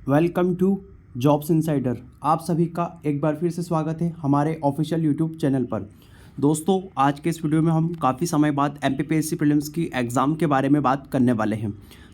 Welcome to jobs insider. आप सभी का एक बार फिर से स्वागत है हमारे ऑफिशियल यूट्यूब चैनल पर। दोस्तों, आज के इस वीडियो में हम काफ़ी समय बाद एमपीपीएससी प्रीलिम्स की एग्ज़ाम के बारे में बात करने वाले हैं।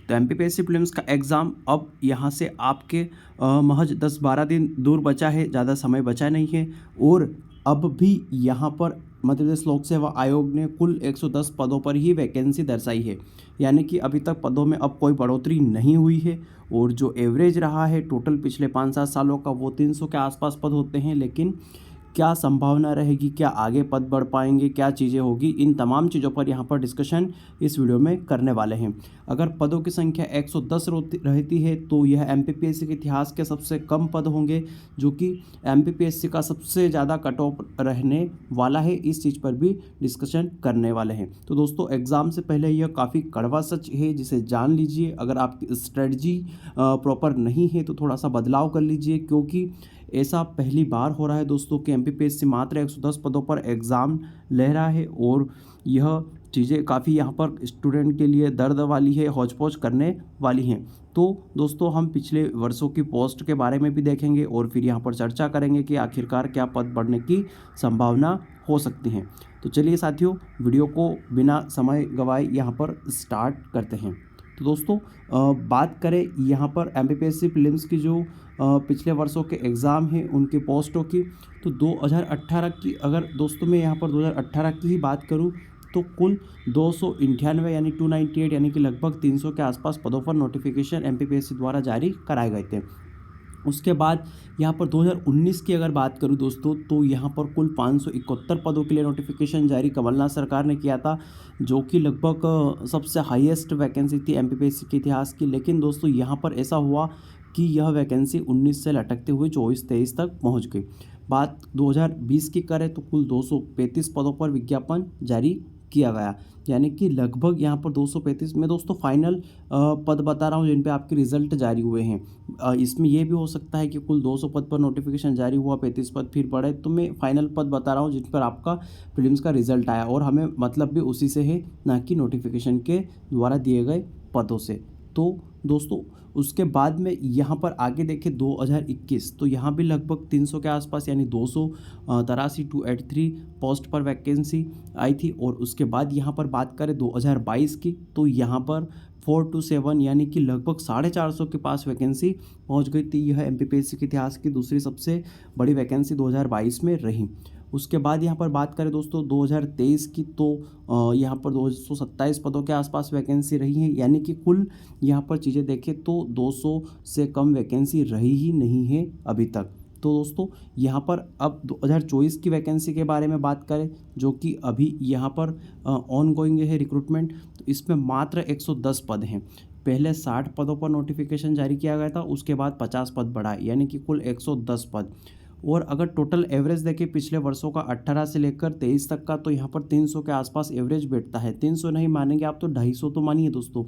तो एमपीपीएससी प्रीलिम्स का एग्ज़ाम अब यहाँ से आपके महज 10-12 दिन दूर बचा है, ज़्यादा समय बचा नहीं है। और अब भी यहाँ पर मध्य प्रदेश लोक सेवा आयोग ने कुल 110 पदों पर ही वैकेंसी दर्शाई है, यानी कि अभी तक पदों में अब कोई बढ़ोतरी नहीं हुई है। और जो एवरेज रहा है टोटल पिछले 5-7 सालों का, वो 300 के आसपास पद होते हैं। लेकिन क्या संभावना रहेगी, क्या आगे पद बढ़ पाएंगे, क्या चीज़ें होगी, इन तमाम चीज़ों पर यहाँ पर डिस्कशन इस वीडियो में करने वाले हैं। अगर पदों की संख्या 110 रहती है तो यह एमपीपीएससी के इतिहास के सबसे कम पद होंगे, जो कि एमपीपीएससी का सबसे ज़्यादा कट ऑफ रहने वाला है। इस चीज़ पर भी डिस्कशन करने वाले हैं। तो दोस्तों, एग्ज़ाम से पहले यह काफ़ी कड़वा सच है, जिसे जान लीजिए। अगर आपकी स्ट्रेटजी प्रॉपर नहीं है तो थोड़ा सा बदलाव कर लीजिए, क्योंकि ऐसा पहली बार हो रहा है दोस्तों कि एमपीपीएससी मात्र 110 पदों पर एग्ज़ाम ले रहा है। और यह चीज़ें काफ़ी यहाँ पर स्टूडेंट के लिए दर्द वाली है, हौच-पौच करने वाली हैं। तो दोस्तों, हम पिछले वर्षों की पोस्ट के बारे में भी देखेंगे और फिर यहाँ पर चर्चा करेंगे कि आखिरकार क्या पद बढ़ने की संभावना हो सकती है। तो चलिए साथियों, वीडियो को बिना समय गंवाए यहाँ पर स्टार्ट करते हैं। तो दोस्तों, बात करें यहाँ पर एमपीपीएससी प्रीलिम्स की जो पिछले वर्षों के एग्ज़ाम हैं उनके पोस्टों की, तो 2018 की अगर दोस्तों मैं यहाँ पर 2018 की ही बात करूँ तो कुल 298 यानी 298 यानी कि लगभग 300 के आसपास पदों पर नोटिफिकेशन एमपीपीएससी द्वारा जारी कराए गए थे। उसके बाद यहाँ पर 2019 की अगर बात करूँ दोस्तों, तो यहाँ पर कुल 571 पदों के लिए नोटिफिकेशन जारी कमलनाथ सरकार ने किया था, जो कि लगभग सबसे हाईएस्ट वैकेंसी थी एमपीपीएससी के इतिहास की। लेकिन दोस्तों, यहाँ पर ऐसा हुआ कि यह वैकेंसी 19 से लटकते हुए 24-23 तक पहुँच गई। बात 2020 की करें तो कुल 235 पदों पर विज्ञापन जारी किया गया, यानी कि लगभग यहाँ पर 235 में दोस्तों फाइनल पद बता रहा हूँ जिन पे आपके रिजल्ट जारी हुए हैं। इसमें यह भी हो सकता है कि कुल 200 पद पर नोटिफिकेशन जारी हुआ, 35 पद फिर बढ़े। तो मैं फाइनल पद बता रहा हूँ जिन पर आपका प्रीलिम्स का रिजल्ट आया, और हमें मतलब भी उसी से है, ना कि नोटिफिकेशन के द्वारा दिए गए पदों से। तो दोस्तों, उसके बाद में यहाँ पर आगे देखें 2021, तो यहाँ भी लगभग 300 के आसपास यानी 283 पोस्ट पर वैकेंसी आई थी। और उसके बाद यहाँ पर बात करें 2022 की, तो यहाँ पर 427 यानी कि लगभग 450 के पास वैकेंसी पहुँच गई थी। यह एमपीपीएससी के इतिहास की दूसरी सबसे बड़ी वैकेंसी 2022 में रही। उसके बाद यहाँ पर बात करें दोस्तों 2023 की, तो यहाँ पर 227 पदों के आसपास वैकेंसी रही है, यानी कि कुल यहाँ पर चीज़ें देखें तो 200 से कम वैकेंसी रही ही नहीं है अभी तक। तो दोस्तों, यहाँ पर अब 2024 की वैकेंसी के बारे में बात करें, जो कि अभी यहाँ पर ऑन गोइंग है रिक्रूटमेंट, तो इसमें मात्र 110 पद हैं। पहले 60 पदों पर नोटिफिकेशन जारी किया गया था, उसके बाद 50 पद बढ़ाए, यानी कि कुल 110 पद। और अगर टोटल एवरेज देखें पिछले वर्षों का 18 से लेकर 23 तक का, तो यहाँ पर 300 के आसपास एवरेज बैठता है। 300 नहीं मानेंगे आप तो 250 तो मानिए दोस्तों।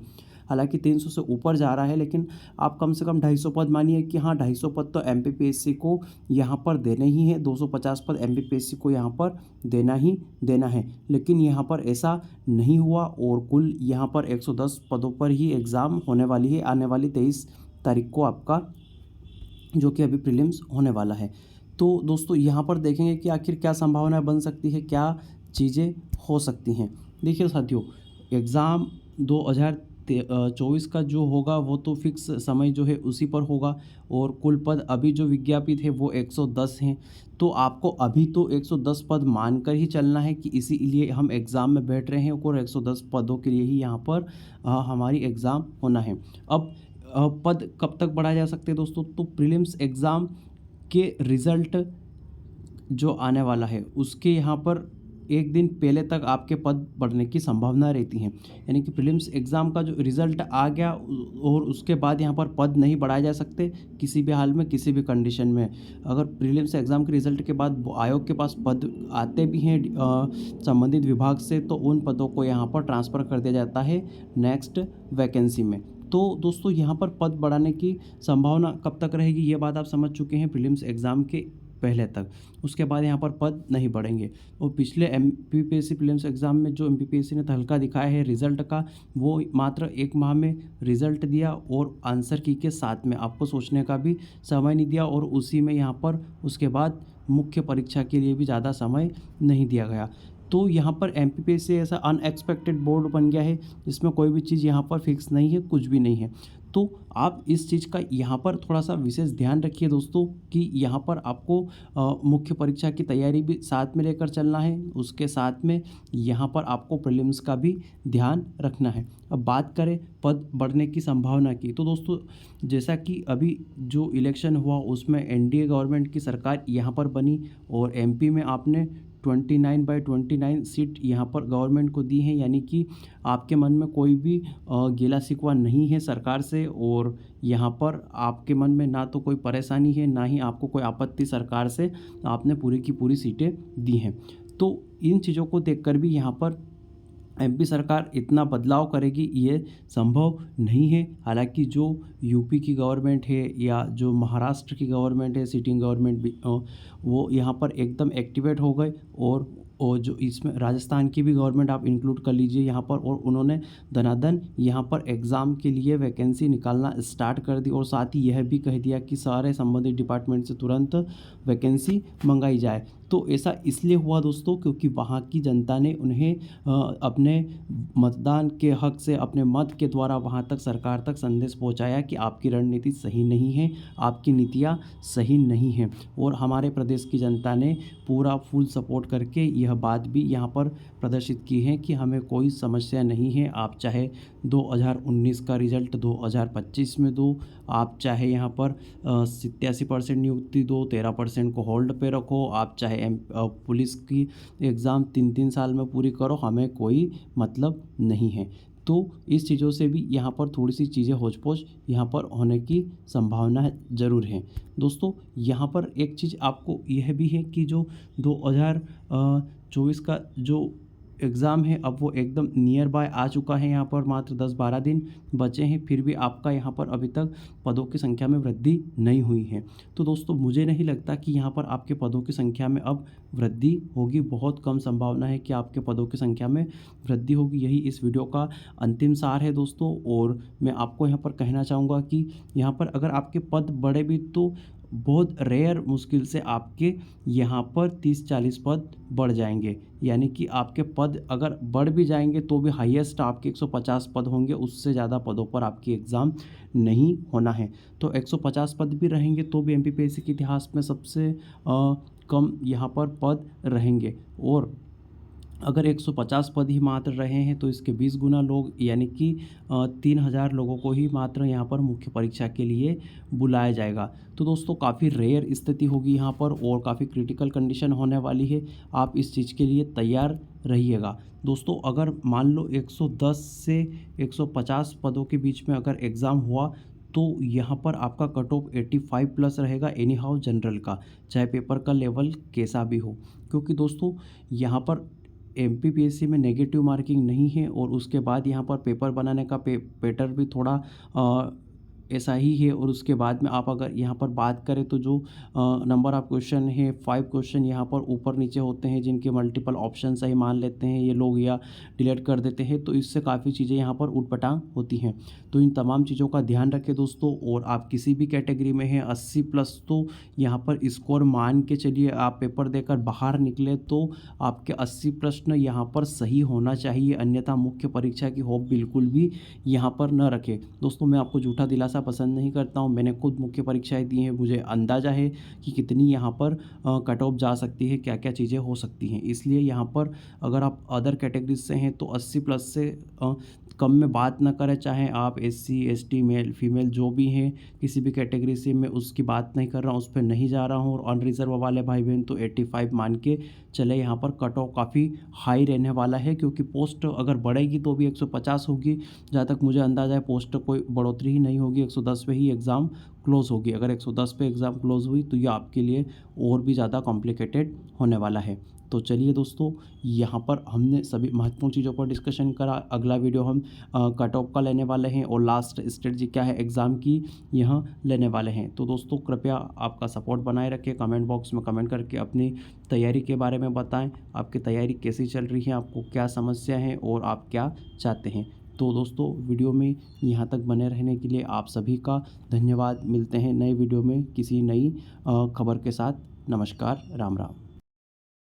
हालांकि 300 से ऊपर जा रहा है, लेकिन आप कम से कम 250 पद मानिए कि हाँ, 250 पद तो एमपीपीएससी को यहाँ पर देने ही है। 250 पद एमपीपीएससी को यहाँ पर देना ही देना है। लेकिन यहाँ पर ऐसा नहीं हुआ, और कुल यहाँ पर 110 पदों पर ही एग्ज़ाम होने वाली है आने वाली 23 तारीख को आपका, जो कि अभी प्रीलिम्स होने वाला है। तो दोस्तों, यहाँ पर देखेंगे कि आखिर क्या संभावना बन सकती है, क्या चीज़ें हो सकती हैं। देखिए साथियों, एग्ज़ाम 2024 का जो होगा वो तो फिक्स समय जो है उसी पर होगा, और कुल पद अभी जो विज्ञापित है वो 110 हैं। तो आपको अभी तो 110 पद मानकर ही चलना है कि इसीलिए हम एग्ज़ाम में बैठ रहे हैं, और 110 पदों के लिए ही यहाँ पर हमारी एग्ज़ाम होना है। अब पद कब तक बढ़ाए जा सकते हैं दोस्तों, तो प्रीलिम्स एग्ज़ाम के रिज़ल्ट जो आने वाला है उसके यहाँ पर एक दिन पहले तक आपके पद बढ़ने की संभावना रहती है। यानी कि प्रीलिम्स एग्ज़ाम का जो रिज़ल्ट आ गया और उसके बाद यहाँ पर पद नहीं बढ़ाए जा सकते किसी भी हाल में, किसी भी कंडीशन में। अगर प्रीलिम्स एग्ज़ाम के रिज़ल्ट के बाद आयोग के पास पद आते भी हैं संबंधित विभाग से, तो उन पदों को यहाँ पर ट्रांसफ़र कर दिया जाता है नेक्स्ट वैकेंसी में। तो दोस्तों, यहाँ पर पद बढ़ाने की संभावना कब तक रहेगी, ये बात आप समझ चुके हैं प्रीलिम्स एग्ज़ाम के पहले तक। उसके बाद यहाँ पर पद नहीं बढ़ेंगे। और पिछले एमपीपीएससी प्रीलिम्स एग्ज़ाम में जो एमपीपीएससी ने तहलका दिखाया है रिज़ल्ट का, वो मात्र 1 माह में रिज़ल्ट दिया और आंसर की के साथ में आपको सोचने का भी समय नहीं दिया, और उसी में यहाँ पर उसके बाद मुख्य परीक्षा के लिए भी ज़्यादा समय नहीं दिया गया। तो यहाँ पर एमपीपीएससी ऐसा अनएक्सपेक्टेड बोर्ड बन गया है जिसमें कोई भी चीज़ यहाँ पर फिक्स नहीं है, कुछ भी नहीं है। तो आप इस चीज़ का यहाँ पर थोड़ा सा विशेष ध्यान रखिए दोस्तों कि यहाँ पर आपको मुख्य परीक्षा की तैयारी भी साथ में लेकर चलना है, उसके साथ में यहाँ पर आपको प्रीलिम्स का भी ध्यान रखना है। अब बात करें पद बढ़ने की संभावना की, तो दोस्तों जैसा कि अभी जो इलेक्शन हुआ उसमें एनडीए गवर्नमेंट की सरकार यहाँ पर बनी और एमपी में आपने 29/29 सीट यहाँ पर गवर्नमेंट को दी है, यानी कि आपके मन में कोई भी गिला शिकवा नहीं है सरकार से, और यहाँ पर आपके मन में ना तो कोई परेशानी है ना ही आपको कोई आपत्ति सरकार से, आपने पूरी की पूरी सीटें दी हैं। तो इन चीज़ों को देखकर भी यहाँ पर एमपी सरकार इतना बदलाव करेगी ये संभव नहीं है। हालांकि जो यूपी की गवर्नमेंट है या जो महाराष्ट्र की गवर्नमेंट है, सिटिंग गवर्नमेंट भी, वो यहाँ पर एकदम एक्टिवेट हो गए, और जो इसमें राजस्थान की भी गवर्नमेंट आप इंक्लूड कर लीजिए यहाँ पर, और उन्होंने धनाधन यहाँ पर एग्ज़ाम के लिए वैकेंसी निकालना स्टार्ट कर दी, और साथ ही यह भी कह दिया कि सारे संबंधित डिपार्टमेंट से तुरंत वैकेंसी मंगाई जाए। तो ऐसा इसलिए हुआ दोस्तों क्योंकि वहाँ की जनता ने उन्हें अपने मतदान के हक से, अपने मत के द्वारा वहाँ तक सरकार तक संदेश पहुँचाया कि आपकी रणनीति सही नहीं है, आपकी नीतियाँ सही नहीं हैं, और हमारे प्रदेश की जनता ने पूरा फुल सपोर्ट करके यह बात भी यहाँ पर प्रदर्शित की है कि हमें कोई समस्या नहीं है। आप चाहे 2019 का रिजल्ट 2025 में दो, आप चाहे यहाँ पर 87% नियुक्ति दो, 13% को होल्ड पे रखो, आप चाहे पुलिस की एग्ज़ाम 3-3 साल में पूरी करो, हमें कोई मतलब नहीं है। तो इस चीज़ों से भी यहाँ पर थोड़ी सी चीज़ें होच-पोच यहाँ पर होने की संभावना ज़रूर है। दोस्तों यहाँ पर एक चीज़ आपको यह भी है कि जो 2024 का जो एग्ज़ाम है अब वो एकदम नियर बाय आ चुका है। यहाँ पर मात्र 10-12 दिन बचे हैं, फिर भी आपका यहाँ पर अभी तक पदों की संख्या में वृद्धि नहीं हुई है। तो दोस्तों मुझे नहीं लगता कि यहाँ पर आपके पदों की संख्या में अब वृद्धि होगी। बहुत कम संभावना है कि आपके पदों की संख्या में वृद्धि होगी। यही इस वीडियो का अंतिम सार है दोस्तों, और मैं आपको यहाँ पर कहना चाहूँगा कि यहाँ पर अगर आपके पद बढ़े भी तो बहुत रेयर मुश्किल से आपके यहाँ पर 30-40 पद बढ़ जाएंगे, यानी कि आपके पद अगर बढ़ भी जाएंगे तो भी हाईएस्ट आपके 150 पद होंगे, उससे ज़्यादा पदों पर आपकी एग्ज़ाम नहीं होना है। तो 150 पद भी रहेंगे तो भी एमपीपीएससी के इतिहास में सबसे कम यहाँ पर पद रहेंगे, और अगर 150 पद ही मात्र रहे हैं तो इसके 20 गुना लोग, यानी कि 3000 लोगों को ही मात्र यहाँ पर मुख्य परीक्षा के लिए बुलाया जाएगा। तो दोस्तों काफ़ी रेयर स्थिति होगी यहाँ पर, और काफ़ी क्रिटिकल कंडीशन होने वाली है। आप इस चीज़ के लिए तैयार रहिएगा। दोस्तों अगर मान लो 110 से 150 पदों के बीच में अगर एग्ज़ाम हुआ तो यहाँ पर आपका कट ऑफ 85 प्लस रहेगा एनी हाउ जनरल का, चाहे पेपर का लेवल कैसा भी हो, क्योंकि दोस्तों यहाँ पर एमपीपीएससी में नेगेटिव मार्किंग नहीं है, और उसके बाद यहाँ पर पेपर बनाने का पैटर्न भी थोड़ा ऐसा ही है। और उसके बाद में आप अगर यहाँ पर बात करें तो जो नंबर ऑफ क्वेश्चन है 5 क्वेश्चन यहाँ पर ऊपर नीचे होते हैं, जिनके मल्टीपल ऑप्शन सही मान लेते हैं ये लोग या डिलीट कर देते हैं, तो इससे काफ़ी चीज़ें यहाँ पर उटपटांग होती हैं। तो इन तमाम चीज़ों का ध्यान रखें दोस्तों। और आप किसी भी कैटेगरी में हैं 80 प्लस, तो यहाँ पर स्कोर मान के चलिए आप पेपर देकर बाहर निकले तो आपके 80 प्रश्न यहाँ पर सही होना चाहिए, अन्यथा मुख्य परीक्षा की होप बिल्कुल भी यहाँ पर न रखें। दोस्तों मैं आपको झूठा दिलासा पसंद नहीं करता हूं, मैंने खुद मुख्य परीक्षाएं दी हैं, मुझे अंदाज़ा है कि कितनी यहाँ पर कट ऑफ जा सकती है, क्या क्या चीज़ें हो सकती हैं। इसलिए यहाँ पर अगर आप अदर कैटेगरीज से हैं तो 80 प्लस से कम में बात ना करें, चाहे आप SC ST मेल फीमेल जो भी हैं, किसी भी कैटेगरी से मैं उसकी बात नहीं कर रहा हूँ, उस पर नहीं जा रहा हूँ। और अनरिजर्व वाले भाई बहन तो 85 मान के चले, यहाँ पर कट ऑफ काफ़ी हाई रहने वाला है, क्योंकि पोस्ट अगर बढ़ेगी तो भी 150 होगी। जहाँ तक मुझे अंदाज़ा है पोस्ट कोई बढ़ोतरी ही नहीं होगी, 110 पे ही एग्ज़ाम क्लोज़ होगी। अगर 110 पे एग्ज़ाम क्लोज़ हुई तो ये आपके लिए और भी ज़्यादा कॉम्प्लिकेटेड होने वाला है। तो चलिए दोस्तों, यहाँ पर हमने सभी महत्वपूर्ण चीज़ों पर डिस्कशन करा। अगला वीडियो हम कट ऑफ का लेने वाले हैं और लास्ट स्ट्रेटजी क्या है एग्ज़ाम की यहाँ लेने वाले हैं। तो दोस्तों कृपया आपका सपोर्ट बनाए रखें, कमेंट बॉक्स में कमेंट करके अपनी तैयारी के बारे में बताएं। आपकी तैयारी कैसी चल रही है, आपको क्या समस्या है और आप क्या चाहते हैं। तो दोस्तों वीडियो में यहाँ तक बने रहने के लिए आप सभी का धन्यवाद। मिलते हैं नए वीडियो में किसी नई खबर के साथ। नमस्कार, राम राम।